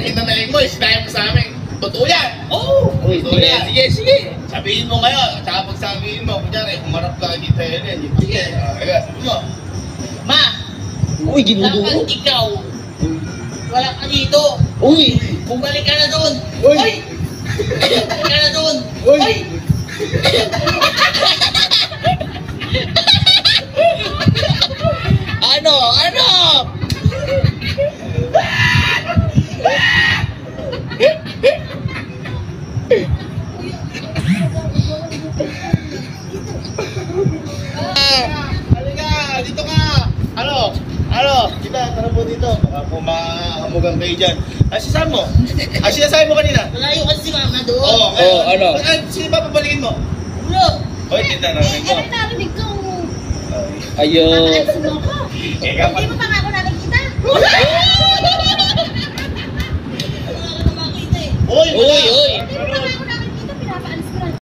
kita na mo, isdayan mo sa amin. Totoo yan! Oo! Uy, totoo yan. Sige, sige! Sabihin mo ngayon, tsaka pag sabihin mo, kunyari, kumarap ka kita yun. Sige, sabi mo. Ma! Uy, ginudugo! Dapat ikaw! Wala ka dito! Uy! Bumalik ka na doon! Uy! Uy! Bumalik ka na doon! Uy! Uy! Ano? Ano? Halika, dito ka! Ano? Kita, tara po dito. Baka po mahamugan kayo dyan. Sasama mo? Sinasabi mo kanina? Malayo kasi si mama doon! Oo, ano? Sino ba papalikin mo? Ulo! Hoy, tinda na rin mo. Narinig ko. Ayo. Nakakalimutan mo ako. Ikaw pa. Hindi mo